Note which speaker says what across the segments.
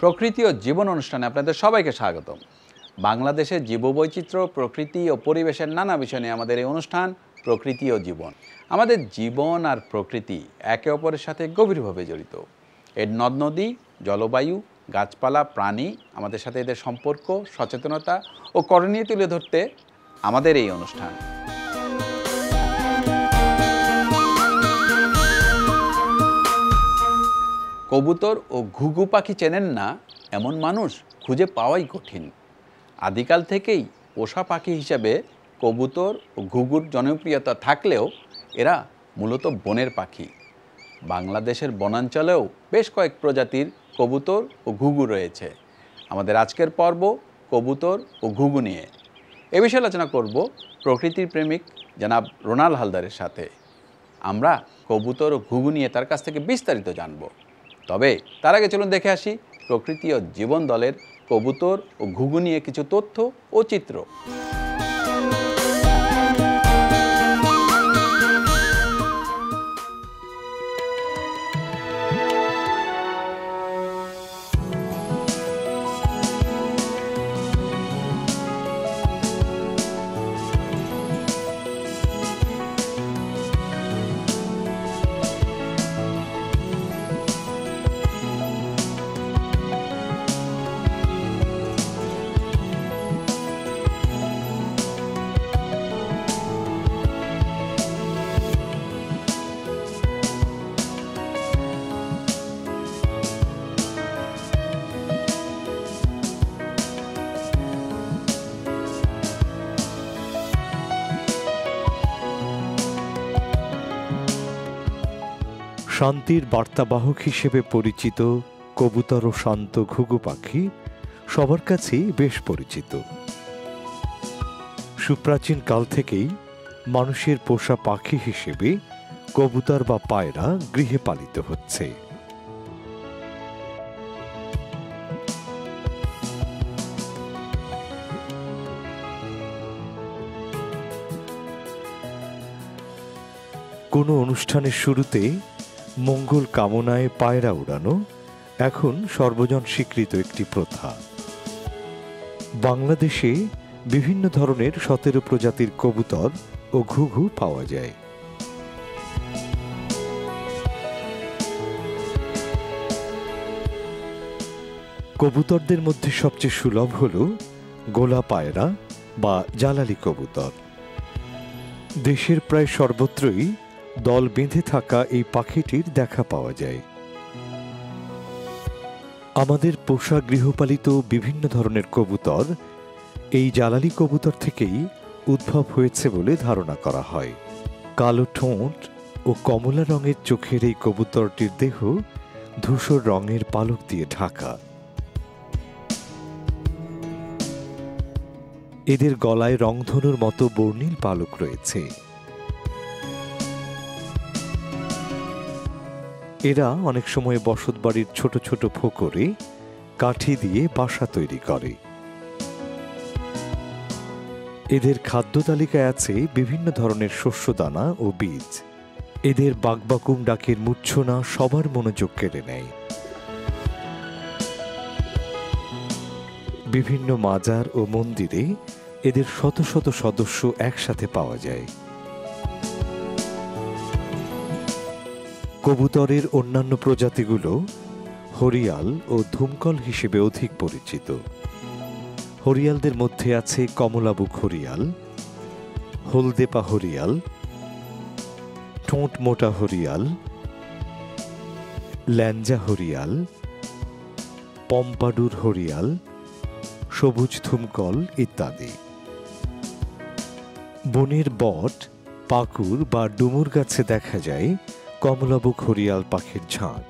Speaker 1: প্রকৃতি ও জীবন অনুষ্ঠানে আপনাদের সবাইকে স্বাগতম। বাংলাদেশের জীববৈচিত্র্য, প্রকৃতি ও পরিবেশের নানা বিষয় নিয়ে আমাদের এই অনুষ্ঠান প্রকৃতি ও জীবন। আমাদের জীবন আর প্রকৃতি একে অপরের সাথে গভীরভাবে জড়িত। এর নদ নদী, জলবায়ু, গাছপালা, প্রাণী, আমাদের সাথে এদের সম্পর্ক, সচেতনতা ও করণীয় তুলে ধরতে আমাদের এই অনুষ্ঠান। কবুতর ও ঘুঘু পাখি চেনেন না এমন মানুষ খুঁজে পাওয়াই কঠিন। আদিকাল থেকেই পোষা পাখি হিসাবে কবুতর ও ঘুঘুর জনপ্রিয়তা থাকলেও এরা মূলত বনের পাখি। বাংলাদেশের বনাঞ্চলেও বেশ কয়েক প্রজাতির কবুতর ও ঘুঘু রয়েছে। আমাদের আজকের পর্ব কবুতর ও ঘুঘু নিয়ে। এ বিষয়ে আলোচনা করব প্রকৃতির প্রেমিক জনাব রোনাল হালদারের সাথে। আমরা কবুতর ও ঘুঘু নিয়ে তার কাছ থেকে বিস্তারিত জানব। তবে তার আগে চলুন দেখে আসি প্রকৃতি ও জীবন দলের কবুতর ও ঘুঘু নিয়ে কিছু তথ্য ও চিত্র।
Speaker 2: শান্তির বার্তাবাহক হিসেবে পরিচিত কবুতর ও শান্ত ঘুঘু পাখি সবার কাছেই বেশ পরিচিত। সুপ্রাচীন কাল থেকেই মানুষের পোষা পাখি হিসেবে কবুতর বা পায়রা গৃহে পালিত হচ্ছে। কোনো অনুষ্ঠানের শুরুতে মঙ্গল কামনায় পায়রা উড়ানো এখন সর্বজন স্বীকৃত একটি প্রথা। বাংলাদেশে বিভিন্ন ধরনের 17 প্রজাতির কবুতর ও ঘুঘু পাওয়া যায়। কবুতরদের মধ্যে সবচেয়ে সুলভ হল গোলা পায়রা বা জালালি কবুতর। দেশের প্রায় সর্বত্রই দল বেঁধে থাকা এই পাখিটির দেখা পাওয়া যায়। আমাদের পোষা গৃহপালিত বিভিন্ন ধরনের কবুতর এই জালালি কবুতর থেকেই উদ্ভব হয়েছে বলে ধারণা করা হয়। কালো ঠোঁট ও কমলা রঙের চোখের এই কবুতরটির দেহ ধূসর রঙের পালক দিয়ে ঢাকা। এদের গলায় রংধনুর মতো বর্ণিল পালক রয়েছে। এরা অনেক সময় বসতবাড়ির ছোট ছোট ফোকরে কাঠি দিয়ে বাসা তৈরি করে। এদের খাদ্য তালিকায় আছে বিভিন্ন ধরনের শস্যদানা ও বীজ। এদের বাকবাকুম ডাকের মূর্ছনা সবার মনোযোগ কেড়ে নেয়। বিভিন্ন মাজার ও মন্দিরে এদের শত শত সদস্য একসাথে পাওয়া যায়। কবুতরের অন্যান্য প্রজাতিগুলো হরিয়াল ও ধুমকল হিসেবে অধিক পরিচিত। হরিয়ালদের মধ্যে আছে কমলাবুক হরিয়াল, হলদেপা হরিয়াল, ঠোঁট মোটা হরিয়াল, ল্যাঞ্জা হরিয়াল, পম্পাডুর হরিয়াল, সবুজ ধুমকল ইত্যাদি। বনের বট, পাকুর বা ডুমুর গাছে দেখা যায় কমলাবুক হরিয়াল পাখির ঝাঁক।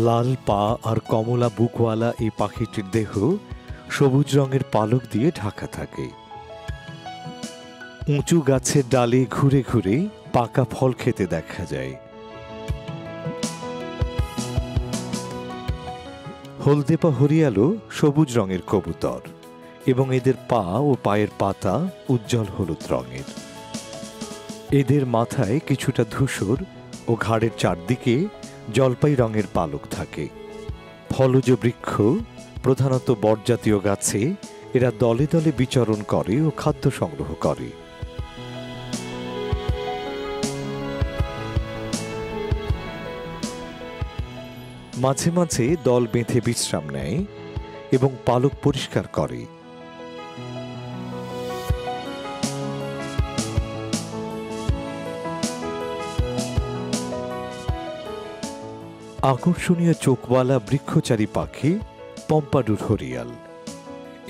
Speaker 2: লাল পা আর কমলা বুকওয়ালা এই পাখিটির দেহ সবুজ রঙের পালক দিয়ে ঢাকা থাকে। উঁচু গাছের ডালে ঘুরে ঘুরে পাকা ফল খেতে দেখা যায়। হলদে পা হরিয়ালও সবুজ রঙের কবুতর এবং এদের পা ও পায়ের পাতা উজ্জ্বল হলুদ রঙের। এদের মাথায় কিছুটা ধূসর ও ঘাড়ের চারদিকে জলপাই রঙের পালক থাকে। ফলজ বৃক্ষ, প্রধানত বটজাতীয় গাছে এরা দলে দলে বিচরণ করে ও খাদ্য সংগ্রহ করে। মাঝে মাঝে দল বেঁধে বিশ্রাম নেয় এবং পালক পরিষ্কার করে। আকর্ষণীয় চোখওয়ালা বৃক্ষচারী পাখি পম্পাডুর হরিয়াল।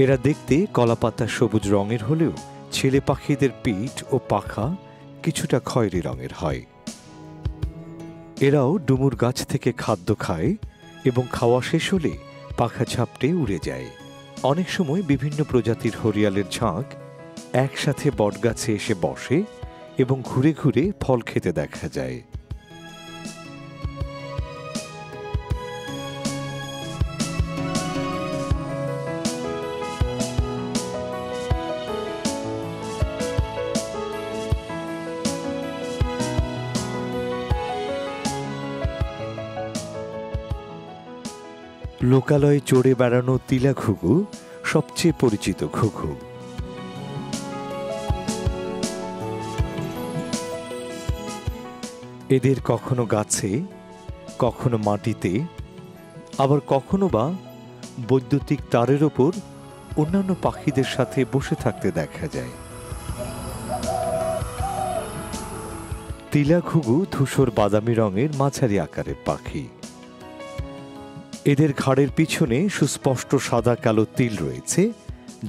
Speaker 2: এরা দেখতে কলাপাতা সবুজ রঙের হলেও ছেলে পাখিদের পিঠ ও পাখা কিছুটা খয়েরি রঙের হয়। এরাও ডুমুর গাছ থেকে খাদ্য খায় এবং খাওয়া শেষ হলে পাখা ঝাপটে উড়ে যায়। অনেক সময় বিভিন্ন প্রজাতির হরিয়ালের ঝাঁক একসাথে বটগাছে এসে বসে এবং ঘুরে ঘুরে ফল খেতে দেখা যায়। লোকালয়ে চড়ে বেড়ানো তিলা ঘুঘু সবচেয়ে পরিচিত ঘুঘু। এদের কখনো গাছে, কখনো মাটিতে, আবার কখনো বা বৈদ্যুতিক তারের ওপর অন্যান্য পাখিদের সাথে বসে থাকতে দেখা যায়। তিলা ঘুঘু ধূসর বাদামি রঙের মাঝারি আকারের পাখি। এদের ঘাড়ের পিছনে সুস্পষ্ট সাদা কালো তিল রয়েছে,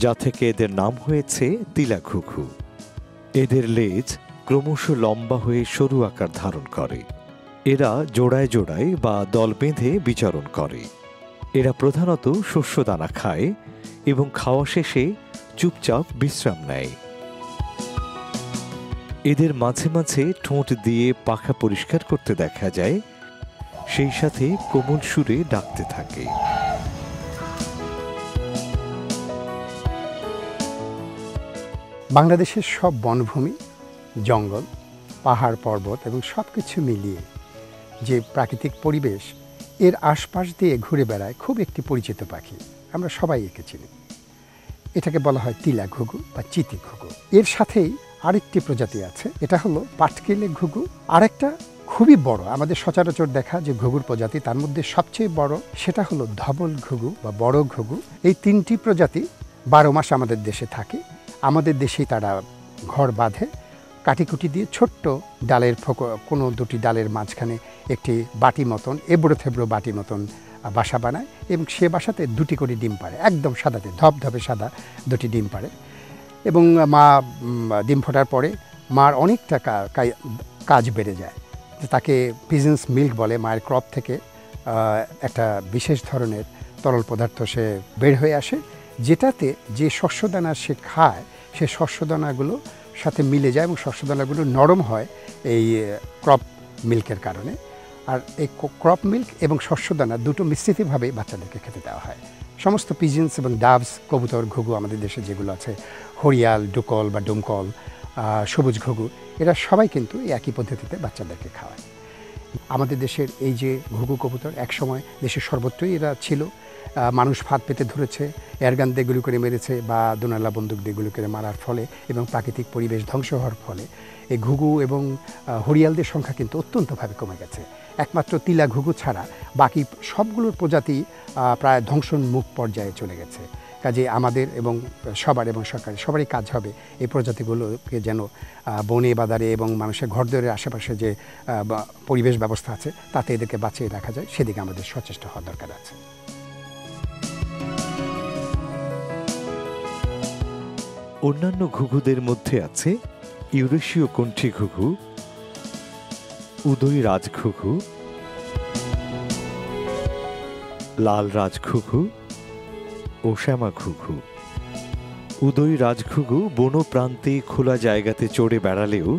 Speaker 2: যা থেকে এদের নাম হয়েছে তিলা ঘুঘু। এদের লেজ ক্রমশ লম্বা হয়ে সরু আকার ধারণ করে। এরা জোড়ায় জোড়ায় বা দল বেঁধে বিচরণ করে। এরা প্রধানত শস্যদানা খায় এবং খাওয়া শেষে চুপচাপ বিশ্রাম নেয়। এদের মাঝে মাঝে ঠোঁট দিয়ে পাখা পরিষ্কার করতে দেখা যায়, সেই সাথে কোমল সুরে ডাকতে থাকে।
Speaker 3: বাংলাদেশের সব বনভূমি, জঙ্গল, পাহাড় পর্বত এবং সব কিছু মিলিয়ে যে প্রাকৃতিক পরিবেশ, এর আশপাশ দিয়ে ঘুরে বেড়ায় খুব একটি পরিচিত পাখি। আমরা সবাই একে চিনি। এটাকে বলা হয় তিলা ঘুঘু বা চিতি ঘুঘু। এর সাথেই আরেকটি প্রজাতি আছে, এটা হলো পাটকেলে ঘুঘু। আরেকটা খুবই বড়, আমাদের সচরাচর দেখা যে ঘুঘুর প্রজাতি, তার মধ্যে সবচেয়ে বড় সেটা হলো ধবল ঘুঘু বা বড় ঘুঘু। এই তিনটি প্রজাতি 12 মাস আমাদের দেশে থাকে। আমাদের দেশেই তারা ঘর বাঁধে, কাটিকুটি দিয়ে ছোট্ট ডালের কোনো দুটি ডালের মাঝখানে একটি বাটি মতন, এবড়ো থেবড়ো বাটি মতন বাসা বানায় এবং সে বাসাতে 2টি করে ডিম পাড়ে, একদম সাদাতে ধপধপে সাদা 2টি ডিম পাড়ে। এবং মা ডিম ফোটার পরে মার অনেকটা কাজ বেড়ে যায়। তাকে পিজন্স মিল্ক বলে। মায়ের ক্রপ থেকে একটা বিশেষ ধরনের তরল পদার্থ সে বের হয়ে আসে, যেটাতে যে শস্যদানা সে খায় সে শস্যদানাগুলো সাথে মিলে যায় এবং শস্যদানাগুলো নরম হয় এই ক্রপ মিল্কের কারণে। আর এই ক্রপ মিল্ক এবং শস্যদানা দুটো মিশ্রিতভাবে বাচ্চাদেরকে খেতে দেওয়া হয়। সমস্ত পিজন্স এবং ডাভস, কবুতর, ঘুঘু আমাদের দেশে যেগুলো আছে, হরিয়াল, ডুকল বা ডুমকল, সবুজ ঘুঘু, এরা সবাই কিন্তু এই একই পদ্ধতিতে বাচ্চাদেরকে খাওয়ায়। আমাদের দেশের এই যে ঘুঘু কবুতর একসময় দেশের সর্বত্রই এরা ছিল। মানুষ ফাঁদ পেতে ধরেছে, এয়ারগান দিয়ে গুলি করে মেরেছে বা দোনালা বন্দুক দিয়ে গুলি করে মারার ফলে এবং প্রাকৃতিক পরিবেশ ধ্বংস হওয়ার ফলে এই ঘুঘু এবং হরিয়ালদের সংখ্যা কিন্তু অত্যন্তভাবে কমে গেছে। একমাত্র তিলা ঘুঘু ছাড়া বাকি সবগুলোর প্রজাতি প্রায় ধ্বংসোন্মুখ পর্যায়ে চলে গেছে। কাজে আমাদের এবং সবারই কাজ হবে এই প্রজাতিগুলোকে যেন বনে বাজারে এবং মানুষের ঘরদোরের আশেপাশে যে পরিবেশ ব্যবস্থা আছে তাতে এদেরকে বাঁচিয়ে রাখা যায়, সেদিকে আমাদের সচেষ্ট হওয়ার দরকার আছে।
Speaker 2: অন্যান্য ঘুঘুদের মধ্যে আছে ইউরেশীয় কণ্ঠী ঘুঘু, উদয় রাজঘুঘু, লাল রাজঘুঘু ও শ্যামা ঘুঘু। উদয় রাজঘুঘু বনো প্রান্তে খোলা জায়গাতে চড়ে বেড়ালেও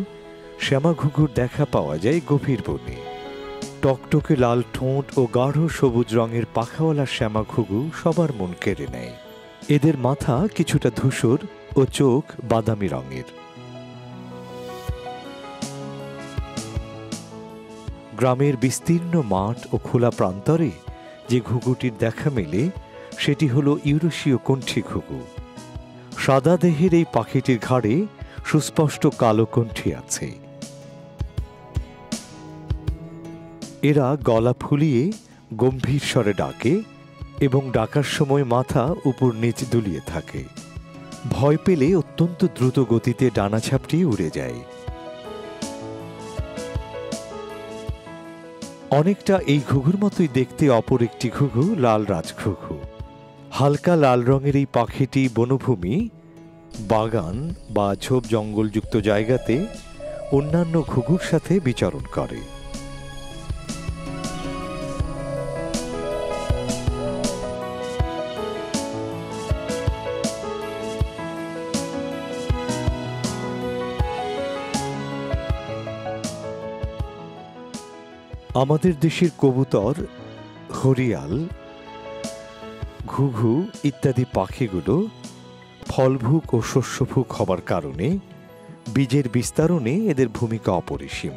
Speaker 2: শ্যামা ঘুঘুর দেখা পাওয়া যায় গভীর বনে। টকটকে লাল ঠোঁট ও গাঢ় সবুজ রঙের পাখাওয়ালা শ্যামা ঘুঘু সবার মন কেড়ে নেয়। এদের মাথা কিছুটা ধূসর ও চোখ বাদামি রঙের। গ্রামের বিস্তীর্ণ মাঠ ও খোলা প্রান্তরে যে ঘুঘুটির দেখা মেলে সেটি হল ইউরেশীয় কণ্ঠী ঘুঘু। সাদা দেহের এই পাখিটির ঘাড়ে সুস্পষ্ট কালো কণ্ঠী আছে। এরা গলা ফুলিয়ে গম্ভীর স্বরে ডাকে এবং ডাকার সময় মাথা উপর নিচ দুলিয়ে থাকে। ভয় পেলে অত্যন্ত দ্রুত গতিতে ডানা ঝাপটিয়ে উড়ে যায়। অনেকটা এই ঘুঘুর মতোই দেখতে অপর একটি ঘুঘু লাল রাজঘুঘু। হালকা লাল রঙের এই পাখিটি বনভূমি, বাগান বা ঝোপ জঙ্গলযুক্ত জায়গাতে অন্যান্য ঘুঘুর সাথে বিচরণ করে। আমাদের দেশের কবুতর, হরিয়াল, ঘুঘু ইত্যাদি পাখিগুলো ফলভুক ও শস্যভুক হবার কারণে বীজের বিস্তারণে এদের ভূমিকা অপরিসীম।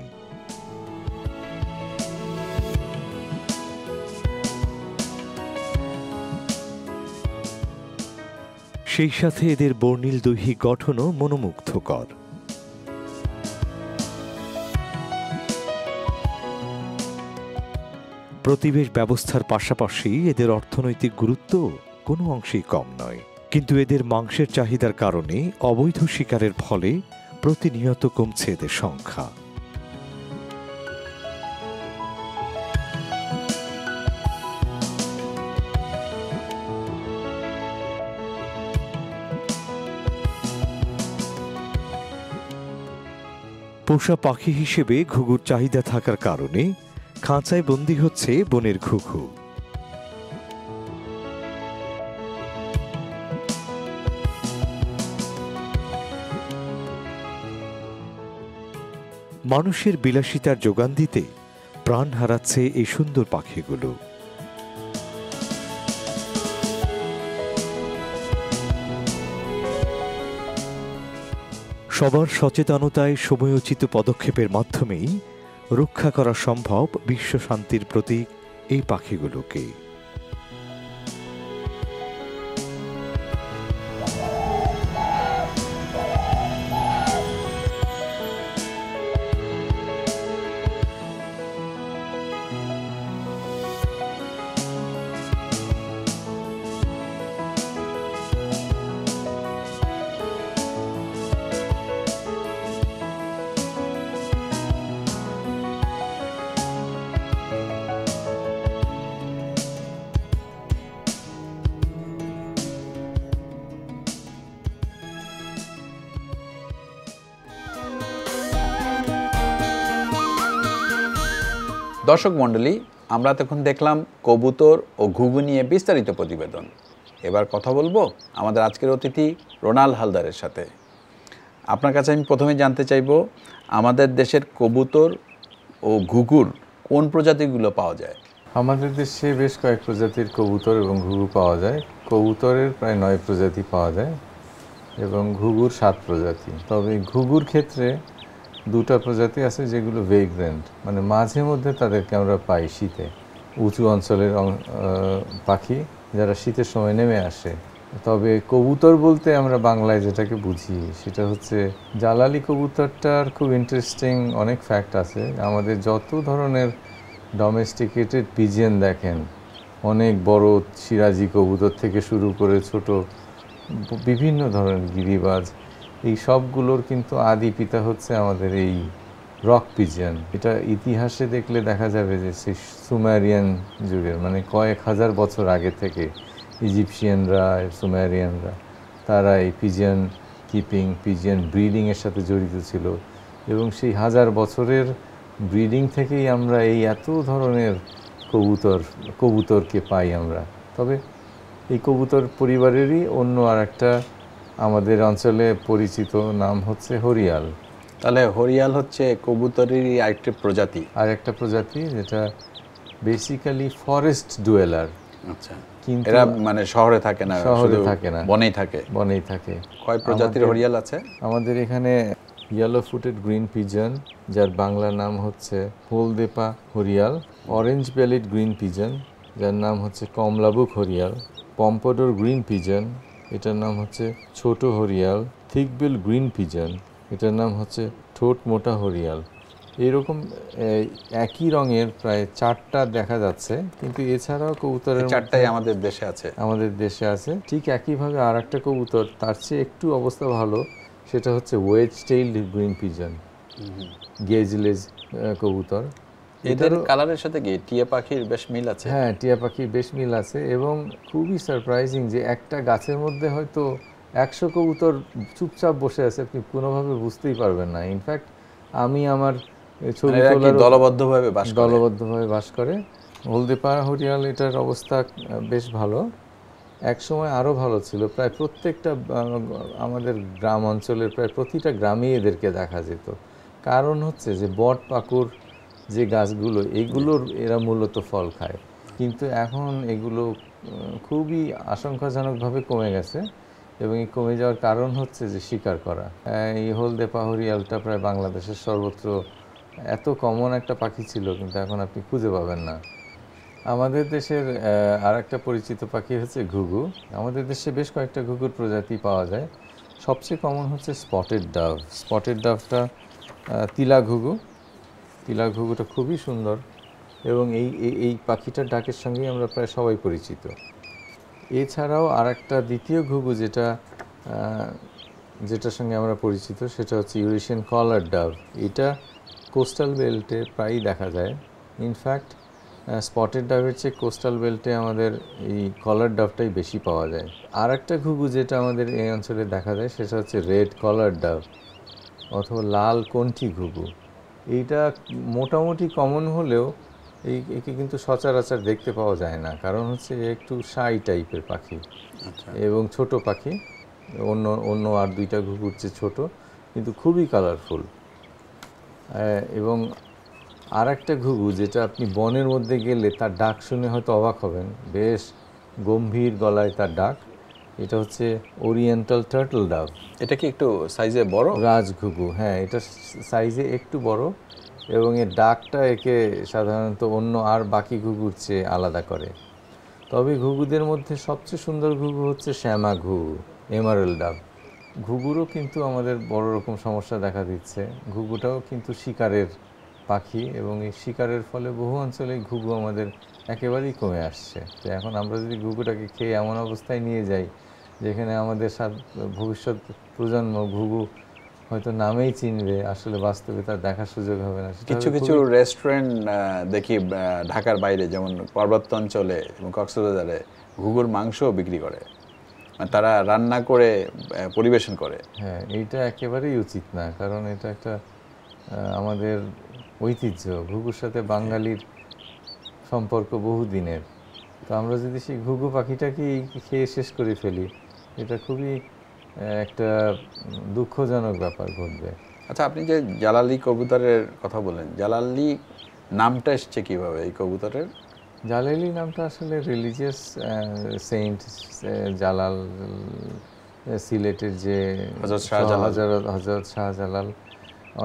Speaker 2: সেই সাথে এদের বর্ণিল দৈহিক গঠনও মনোমুগ্ধকর। প্রতিবেশ ব্যবস্থার পাশাপাশি এদের অর্থনৈতিক গুরুত্ব কোনো অংশেই কম নয়। কিন্তু এদের মাংসের চাহিদার কারণে অবৈধ শিকারের ফলে প্রতিনিয়ত কমছে এদের সংখ্যা। পোষা পাখি হিসেবে ঘুঘুর চাহিদা থাকার কারণে খাঁচায় বন্দী হচ্ছে বনের ঘুঘু। মানুষের বিলাসিতার যোগান দিতে প্রাণ হারাচ্ছে এই সুন্দর পাখিগুলো। সবার সচেতনতায় সময়োচিত পদক্ষেপের মাধ্যমেই রক্ষা করা সম্ভব বিশ্ব শান্তির প্রতীক এই পাখিগুলোকে।
Speaker 1: দর্শক মণ্ডলী, আমরা তখন দেখলাম কবুতর ও ঘুঘু নিয়ে বিস্তারিত প্রতিবেদন। এবার কথা বলবো আমাদের আজকের অতিথি রোনাল হালদারের সাথে। আপনার কাছে আমি প্রথমে জানতে চাইব, আমাদের দেশের কবুতর ও ঘুঘুর কোন প্রজাতিগুলো পাওয়া যায়?
Speaker 4: আমাদের দেশে বেশ কয়েক প্রজাতির কবুতর এবং ঘুঘু পাওয়া যায়। কবুতরের প্রায় 9 প্রজাতি পাওয়া যায় এবং ঘুঘুর 7 প্রজাতি। তবে ঘুঘুর ক্ষেত্রে 2টা প্রজাতি আছে যেগুলো ভেগ্রেন্ট, মানে মাঝে মধ্যে তাদেরকে আমরা পাই শীতে। উঁচু অঞ্চলের পাখি যারা শীতের সময় নেমে আসে। তবে কবুতর বলতে আমরা বাংলায় যেটাকে বুঝি সেটা হচ্ছে জালালি কবুতরটার খুব ইন্টারেস্টিং অনেক ফ্যাক্ট আছে। আমাদের যত ধরনের ডোমেস্টিকেটেড পিজিয়ন দেখেন, অনেক বড় সিরাজি কবুতর থেকে শুরু করে ছোট বিভিন্ন ধরনের গিরিবাজ, এই সবগুলোর কিন্তু আদি পিতা হচ্ছে আমাদের এই রক পিজিয়ন। এটা ইতিহাসে দেখলে দেখা যাবে যে সেই সুমেরিয়ান যুগের, মানে কয়েক হাজার বছর আগে থেকে ইজিপশিয়ানরা, সুমেরিয়ানরা তারা এই পিজিয়ন কিপিং, পিজিয়ন ব্রিডিংয়ের সাথে জড়িত ছিল এবং সেই হাজার বছরের ব্রিডিং থেকেই আমরা এই এত ধরনের কবুতরকে পাই আমরা। তবে এই কবুতর পরিবারেরই অন্য আর একটা আমাদের অঞ্চলে পরিচিত নাম হচ্ছে হরিয়াল।
Speaker 1: তাহলে হরিয়াল হচ্ছে কবুতরেরই আরেকটি প্রজাতি।
Speaker 4: আর একটা প্রজাতি যেটা বেসিক্যালি ফরেস্ট ডুয়েলার।
Speaker 1: আচ্ছা,
Speaker 4: কিন্তু
Speaker 1: এরা মানে শহরে থাকে না,
Speaker 4: শহরে
Speaker 1: শুধু
Speaker 4: থাকে না,
Speaker 1: বনেই থাকে।
Speaker 4: বনেই থাকে।
Speaker 1: কয় প্রজাতির হরিয়াল আছে?
Speaker 4: আমাদের এখানে ইয়েলো ফুটেড গ্রিন পিজন, যার বাংলা নাম হচ্ছে হলদেপা হরিয়াল, অরেঞ্জ বেলিড গ্রিন পিজন, যার নাম হচ্ছে কমলাবুক হরিয়াল, পম্পোডোর গ্রিন পিজন, এটার নাম হচ্ছে ছোট হরিয়াল, থিকবিল গ্রিন পিজন, এটার নাম হচ্ছে ঠোঁট মোটা হরিয়াল। এইরকম একই রঙের প্রায় 4টা দেখা যাচ্ছে, কিন্তু এছাড়াও কবুতরের
Speaker 1: 4টাই আমাদের দেশে আছে।
Speaker 4: আমাদের দেশে আছে। ঠিক একইভাবে আর একটা কবুতর তার চেয়ে একটু অবস্থা ভালো, সেটা হচ্ছে ওয়েজ টেইলড গ্রিন পিজন, গেজলেজ কবুতর।
Speaker 1: এদের কালারের সাথে কি টিয়া পাখির বেশ মিল আছে?
Speaker 4: হ্যাঁ, টিয়া পাখির বেশ মিল আছে এবং খুবই সারপ্রাইজিং যে একটা গাছের মধ্যে হয়তো 100 কবুতর চুপচাপ বসে আছে, আপনি কোনোভাবে বুঝতেই পারবেন না। ইনফ্যাক্ট আমি আমার ছবি তোলার দলবদ্ধভাবে বাস করে। হলদেপা হরিয়াল এটার অবস্থা বেশ ভালো, এক সময় আরও ভালো ছিল। প্রায় প্রত্যেকটা আমাদের গ্রাম অঞ্চলের প্রায় প্রতিটা গ্রামেই এদেরকে দেখা যেত। কারণ হচ্ছে যে বট পাকুড় যে গাছগুলো, এইগুলোর এরা মূলত ফল খায়, কিন্তু এখন এগুলো খুবই আশঙ্কাজনকভাবে কমে গেছে। এবং এই কমে যাওয়ার কারণ হচ্ছে যে শিকার করা। এই হলদেপা হরিয়ালটা প্রায় বাংলাদেশের সর্বত্র এত কমন একটা পাখি ছিল, কিন্তু এখন আপনি খুঁজে পাবেন না। আমাদের দেশের আর একটা পরিচিত পাখি হচ্ছে ঘুঘু। আমাদের দেশে বেশ কয়েকটা ঘুঘুর প্রজাতি পাওয়া যায়। সবচেয়ে কমন হচ্ছে স্পটেড ডাভ। স্পটেড ডাভটা তিলা ঘুঘু। তিলা ঘুঘুটা খুবই সুন্দর এবং এই পাখিটার ডাকের সঙ্গেই আমরা প্রায় সবাই পরিচিত। এছাড়াও আর একটা দ্বিতীয় ঘুঘু যেটার সঙ্গে আমরা পরিচিত, সেটা হচ্ছে ইউরেশিয়ান কলার ডাভ। এটা কোস্টাল বেল্টে প্রায়ই দেখা যায়। ইনফ্যাক্ট স্পটেড ডাভের চেয়ে কোস্টাল বেল্টে আমাদের এই কলার ডাভটাই বেশি পাওয়া যায়। আর একটা ঘুঘু যেটা আমাদের এই অঞ্চলে দেখা যায় সেটা হচ্ছে রেড কলার ডাভ অথবা লাল কণ্ঠী ঘুঘু। এইটা মোটামুটি কমন হলেও একে কিন্তু সচরাচর দেখতে পাওয়া যায় না, কারণ হচ্ছে একটু শাই টাইপের পাখি এবং ছোট পাখি, অন্য আর 2টা ঘুঘুর চেয়ে ছোট, কিন্তু খুবই কালারফুল। এবং আর একটা ঘুঘু যেটা আপনি বনের মধ্যে গেলে তার ডাক শুনে হয়তো অবাক হবেন, বেশ গম্ভীর গলায় তার ডাক, এটা হচ্ছে ওরিয়েন্টাল টার্টল ডাভ।
Speaker 1: এটা কি একটু সাইজে বড়?
Speaker 4: রাজঘুঘু, হ্যাঁ, এটা সাইজে একটু বড় এবং এর ডাকটা একে সাধারণত অন্য আর বাকি ঘুঘুর চেয়ে আলাদা করে। তবে ঘুঘুদের মধ্যে সবচেয়ে সুন্দর ঘুঘু হচ্ছে শ্যামা ঘুঘু, এমারেল্ড ডাভ। ঘুঘুরও কিন্তু আমাদের বড় রকম সমস্যা দেখা দিচ্ছে। ঘুঘুটাও কিন্তু শিকারের পাখি এবং এই শিকারের ফলে বহু অঞ্চলে ঘুঘু আমাদের একেবারেই কমে আসছে। তো এখন আমরা যদি ঘুঘুটাকে খেয়ে এমন অবস্থায় নিয়ে যাই যেখানে আমাদের ভবিষ্যৎ প্রজন্ম ঘুঘু হয়তো নামেই চিনবে, আসলে বাস্তবে তার দেখার সুযোগ হবে না।
Speaker 1: কিছু কিছু রেস্টুরেন্ট দেখি ঢাকার বাইরে, যেমন পার্বত্য অঞ্চলে এবং কক্সবাজারে ঘুঘুর মাংস বিক্রি করে, তারা রান্না করে পরিবেশন করে।
Speaker 4: হ্যাঁ, এইটা একেবারেই উচিত না, কারণ এটা একটা আমাদের ঐতিহ্য। ঘুঘুর সাথে বাঙালির সম্পর্ক বহুদিনের। তো আমরা যদি সেই ঘুঘু পাখিটাকেই খেয়ে শেষ করে ফেলি, এটা খুবই একটা দুঃখজনক ব্যাপার ঘটবে।
Speaker 1: আচ্ছা, আপনি যে জালালি কবুতরের কথা বলেন, জালালি নামটা এসছে কিভাবে এই কবুতরের?
Speaker 4: জালালি নামটা আসলে রিলিজিয়াস সেন্ট জালাল, সিলেটের যে হযরত শাহজালাল,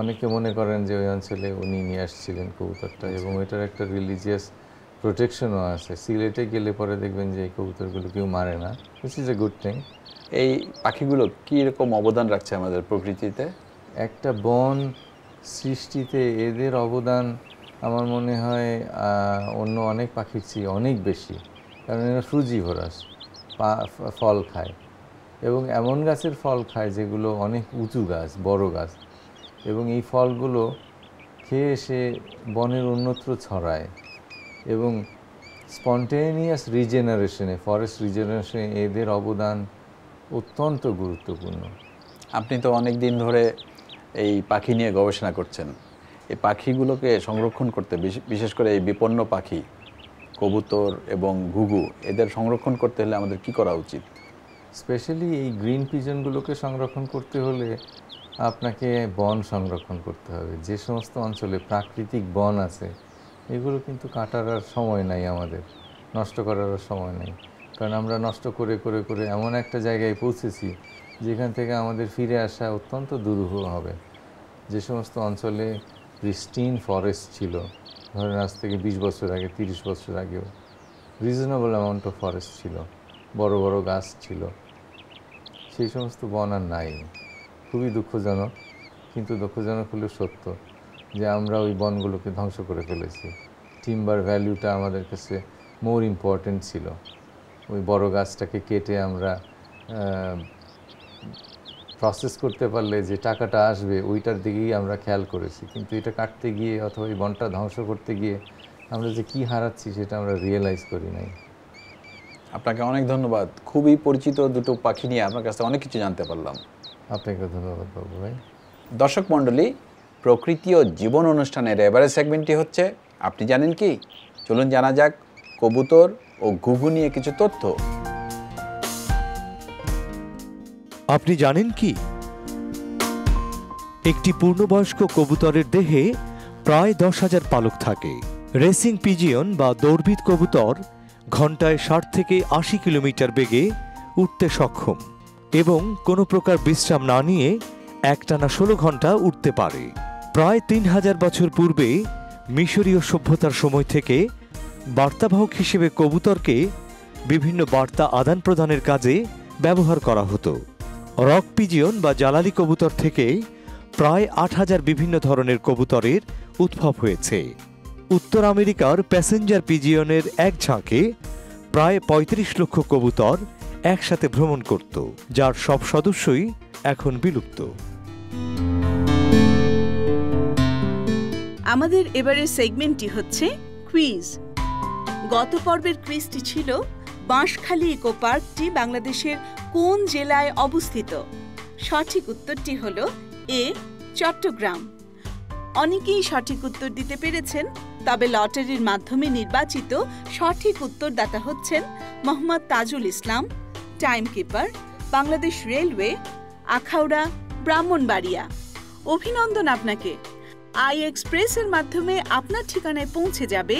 Speaker 4: অনেকে মনে করেন যে ওই অঞ্চলে উনি নিয়ে আসছিলেন কবুতরটা, এবং এটার একটা রিলিজিয়াস প্রোটেকশনও আছে। সিলেটে গেলে পরে দেখবেন যে এই কবুতরগুলো কেউ মারে না, which is a good thing.
Speaker 1: এই পাখিগুলো কী রকম অবদান রাখছে আমাদের প্রকৃতিতে?
Speaker 4: একটা বন সৃষ্টিতে এদের অবদান আমার মনে হয় অন্য অনেক পাখির চেয়ে অনেক বেশি, কারণ এরা ফ্রুজিভোরাস, ফল খায় এবং এমন গাছের ফল খায় যেগুলো অনেক উঁচু গাছ, বড় গাছ, এবং এই ফলগুলো খেয়ে সে বনের অন্যত্র ছড়ায় এবং স্পন্টেনিয়াস রিজেনারেশনে, ফরেস্ট রিজেনারেশনে এদের অবদান অত্যন্ত গুরুত্বপূর্ণ।
Speaker 1: আপনি তো অনেক দিন ধরে এই পাখি নিয়ে গবেষণা করছেন। এই পাখিগুলোকে সংরক্ষণ করতে, বিশেষ করে এই বিপন্ন পাখি, কবুতর এবং ঘুঘু এদের সংরক্ষণ করতে হলে আমাদের কি করা উচিত?
Speaker 4: স্পেশালি এই গ্রিন পিজনগুলোকে সংরক্ষণ করতে হলে আপনাকে বন সংরক্ষণ করতে হবে। যে সমস্ত অঞ্চলে প্রাকৃতিক বন আছে এগুলো কিন্তু কাটার আর সময় নাই, আমাদের নষ্ট করার আর সময় নেই। কারণ আমরা নষ্ট করে করে করে এমন একটা জায়গায় পৌঁছেছি যেখান থেকে আমাদের ফিরে আসা অত্যন্ত দুরূহ হবে। যে সমস্ত অঞ্চলে প্রিস্টিন ফরেস্ট ছিল, ধরেন আজ থেকে 20 বছর আগে, 30 বছর আগেও রিজনেবল অ্যামাউন্ট অফ ফরেস্ট ছিল, বড় বড় গাছ ছিল, সেই সমস্ত বন আর নাই। খুবই দুঃখজনক, কিন্তু দুঃখজনক হলেও সত্য যে আমরা ওই বনগুলোকে ধ্বংস করে ফেলেছি। টিম্বার ভ্যালুটা আমাদের কাছে মোর ইম্পর্ট্যান্ট ছিল। ওই বড় গাছটাকে কেটে আমরা প্রসেস করতে পারলে যে টাকাটা আসবে ওইটার দিকেই আমরা খেয়াল করেছি, কিন্তু এটা কাটতে গিয়ে অথবা এই বনটা ধ্বংস করতে গিয়ে আমরা যে কি হারাচ্ছি সেটা আমরা রিয়েলাইজ করি নাই।
Speaker 1: আপনাকে অনেক ধন্যবাদ। খুবই পরিচিত দুটো পাখি নিয়ে আপনার কাছে অনেক কিছু জানতে পারলাম।
Speaker 4: আপনাকে ধন্যবাদ বাবু ভাই।
Speaker 1: দর্শক মণ্ডলী, প্রকৃতি ও জীবন অনুষ্ঠানের এবারে সেগমেন্টটি হচ্ছে আপনি জানেন কি। চলুন জানা যাক কবুতর ও ঘুঘু নিয়ে কিছু তথ্য।
Speaker 2: আপনি জানেন কি, একটি পূর্ণবয়স্ক কবুতরের দেহে প্রায় 10,000 পালক থাকে। রেসিং পিজিয়ন বা দৌড়বিদ কবুতর ঘন্টায় 60 থেকে 80 কিলোমিটার বেগে উঠতে সক্ষম এবং কোনো প্রকার বিশ্রাম না নিয়ে একটানা 16 ঘন্টা উঠতে পারে। প্রায় 3000 বছর পূর্বে মিশরীয় সভ্যতার সময় থেকে বার্তাবাহক হিসেবে কবুতরকে বিভিন্ন বার্তা আদান প্রদানের কাজে ব্যবহার করা হতো। রক পিজিয়ন বা জালালি কবুতর থেকে প্রায় 8000 বিভিন্ন ধরনের কবুতরের উদ্ভব হয়েছে। উত্তর আমেরিকার প্যাসেঞ্জার পিজিয়নের এক ঝাঁকে প্রায় 35 লক্ষ কবুতর একসাথে ভ্রমণ করত, যার সব সদস্যই এখন বিলুপ্ত।
Speaker 5: আমাদের এবারের সেগমেন্টটি হচ্ছে কুইজ। গত পর্বের কুইজটি ছিল বাঁশখালী ইকো পার্কটি বাংলাদেশের কোন জেলায় অবস্থিত? সঠিক উত্তরটি হল এ, চট্টগ্রাম। অনেকেই সঠিক উত্তর দিতে পেরেছেন, তবে লটারির মাধ্যমে নির্বাচিত সঠিক উত্তরদাতা হচ্ছেন Mohammad Tajul Islam, time keeper, Bangladesh railway, Akhaura, Brahmanbaria. অভিনন্দন আপনাকে। আই এক্সপ্রেসের মাধ্যমে আপনার ঠিকানায় পৌঁছে যাবে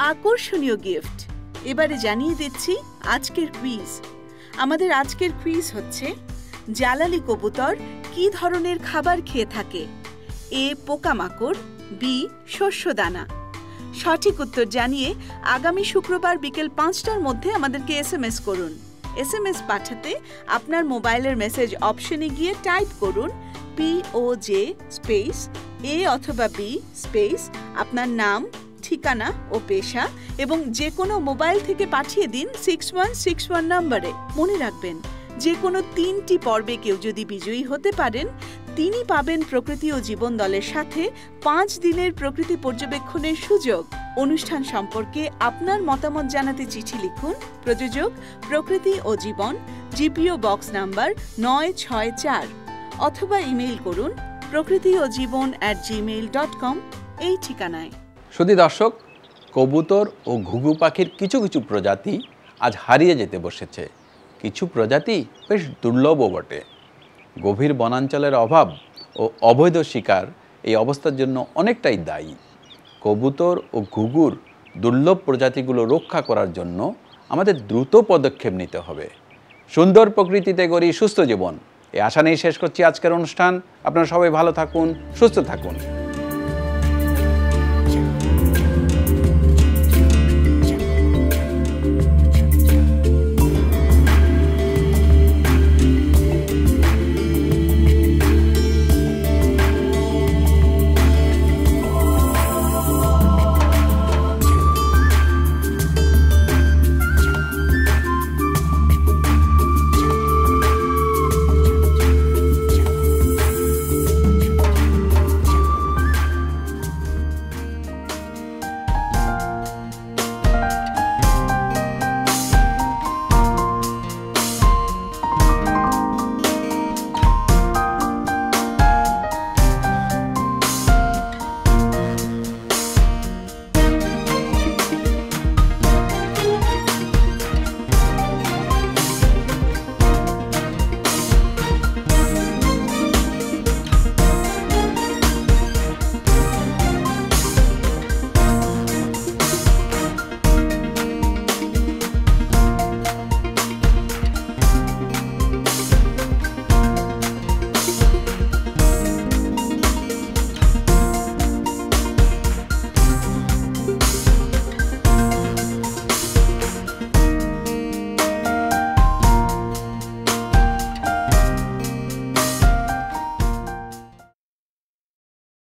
Speaker 5: আকর্ষণীয় গিফট। এবারে জানিয়ে দিচ্ছি আজকের কুইজ। আমাদের আজকের কুইজ হচ্ছে জালালি কবুতর কি ধরনের খাবার খেয়ে থাকে? এ, পোকামাকড়, বি, শস্যদানা। সঠিক উত্তর জানিয়ে আগামী শুক্রবার বিকেল 5টার মধ্যে আমাদেরকে SMS করুন। SMS পাঠাতে আপনার মোবাইলের মেসেজ অপশনে গিয়ে টাইপ করুন POJ স্পেস A অথবা B স্পেস আপনার নাম, ঠিকানা ও পেশা এবং যে কোনো মোবাইল থেকে পাঠিয়ে দিন 6161 নম্বরে। মনে রাখবেন, যে কোনো 3টি পর্বে কেউ যদি বিজয়ী হতে পারেন তিনি পাবেন প্রকৃতি ও জীবন দলের সাথে 5 দিনের প্রকৃতি পর্যবেক্ষণের সুযোগ। অনুষ্ঠান সম্পর্কে আপনার মতামত জানাতে চিঠি লিখুন। প্রযোজক প্রকৃতি ও জীবন, GPO বক্স নাম্বার 964 অথবা ইমেইল করুন prokriti-o-jibon@gmail.com এই ঠিকানায়।
Speaker 1: শুধু দর্শক, কবুতর ও ঘুঘু পাখির কিছু কিছু প্রজাতি আজ হারিয়ে যেতে বসেছে। কিছু প্রজাতি বেশ দুর্লভও বটে। গভীর বনাঞ্চলের অভাব ও অবৈধ শিকার এই অবস্থার জন্য অনেকটাই দায়ী। কবুতর ও ঘুঘুর দুর্লভ প্রজাতিগুলো রক্ষা করার জন্য আমাদের দ্রুত পদক্ষেপ নিতে হবে। সুন্দর প্রকৃতিতে গড়ি সুস্থ জীবন, এই আশা নিয়ে শেষ করছি আজকের অনুষ্ঠান। আপনারা সবাই ভালো থাকুন, সুস্থ থাকুন।